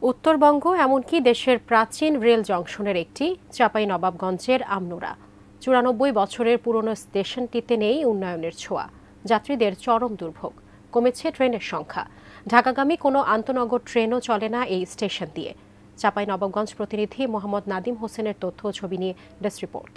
উত্তরবঙ্গ এমনকি দেশের প্রাচীন রেল জংশনের একটি চাঁপাইনবাবগঞ্জের আমনুরা। ৯৪ বছরের পুরনো স্টেশনটিতে নেই উন্নয়নের ছোঁয়া। যাত্রীদের চরম দুর্ভোগ, কমেছে ট্রেনের সংখ্যা। ঢাকাগামী কোনো আন্তনগর ট্রেনও চলে না এই স্টেশন দিয়ে। চাঁপাইনবাবগঞ্জ প্রতিনিধি মোহাম্মদ নাদিম হোসেনের তথ্য ও ছবি নিয়ে ডেস্ক রিপোর্ট।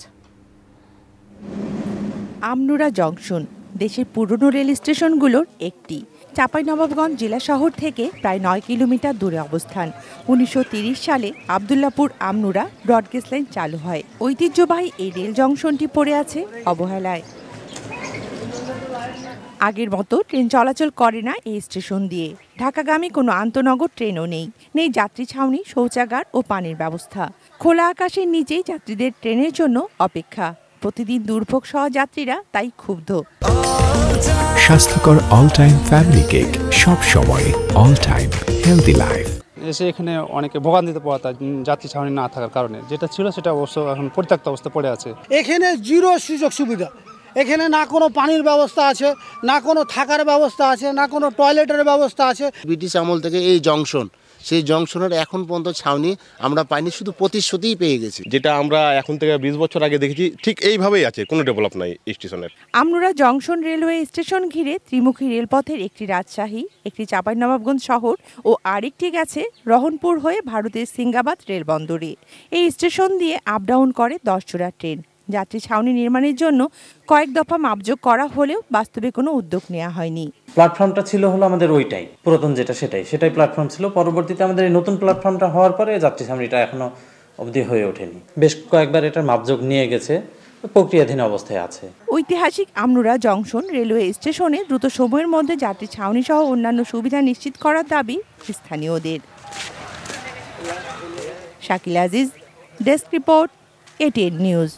আমনুরা জংশন দেশের পুরনো রেল স্টেশনগুলোর একটি। চাঁপাইনবাবগঞ্জ জেলা শহর থেকে প্রায় ৯ কিলোমিটার দূরে অবস্থান। ১৯৩০ সালে আবদুল্লাপুর আমনুরা ব্রডগেজ লাইন চালু হয়। ঐতিহ্যবাহী এই রেল জংশনটি পড়ে আছে অবহেলায়। আগের মতো ট্রেন চলাচল করে না এই স্টেশন দিয়ে। ঢাকাগামী কোনো আন্তনগর ট্রেনও নেই যাত্রী ছাউনি, শৌচাগার ও পানির ব্যবস্থা। খোলা আকাশের নিচেই যাত্রীদের ট্রেনের জন্য অপেক্ষা। প্রতিদিন দুর্ভোগ সহ যাত্রীরা তাই ক্ষুব্ধ। স্বাস্থ্যকর অল টাইম ফ্যামিলি কেক, সব সময় অল টাইম হেলদি লাইফ। এসে এখানে অনেকে ভোগান্তিতে পড়া যাত্রী ছাউনি না থাকার কারণে, যেটা ছিল সেটা অবশ্য এখন পরিত্যক্ত অবস্থা পড়ে আছে। এখানে জিরো সুযোগ সুবিধা। এখানে না কোনো পানির ব্যবস্থা আছে, না কোনো থাকার ব্যবস্থা আছে, না কোনো টয়লেটের ব্যবস্থা আছে। ব্রিটিশ আমল থেকে এই জংশন, সেই জংশনের এখন পর্যন্ত ছাউনি আমরা পাইনি, শুধু প্রতিশ্রুতিই পেয়ে গেছি। যেটা আমরা এখন থেকে ২০ বছর আগে দেখেছি, ঠিক এইভাবেই আছে, কোনো ডেভেলপ নাই স্টেশনের। আমনুরা জংশন রেলওয়ে স্টেশন ঘিরে ত্রিমুখী রেলপথের একটি রাজশাহী, একটি চাঁপাইনবাবগঞ্জ শহর ও আরেকটি গেছে রহনপুর হয়ে ভারতের সিঙ্গাবাদ রেলবন্দরে। এই স্টেশন দিয়ে আপ ডাউন করে ১০ জোড়া ট্রেন। যাত্রী ছাউনি নির্মাণের জন্য কয়েক দফা মাপজোক করা হলেও বাস্তবে কোনো উদ্যোগ নেওয়া হয়নি। প্ল্যাটফর্মটা ছিল হলো আমাদের ওইটাই, পুরাতন যেটা সেটাই প্ল্যাটফর্ম ছিল। পরবর্তীতে আমাদের এই নতুন প্ল্যাটফর্মটা হওয়ার পরে যাত্রী ছাউনিটা এখনো অবধি হয়ে ওঠেনি। বেশ কয়েকবার এটার মাপজোক নিয়ে গেছে, প্রক্রিয়াধীন অবস্থায় আছে। ঐতিহাসিক আমনুরা জংশন রেলওয়ে স্টেশনে দ্রুত সময়ের মধ্যে যাত্রী ছাউনি সহ অন্যান্য সুবিধা নিশ্চিত করার দাবি স্থানীয়দের। Shakil Aziz, desk report, ATN news.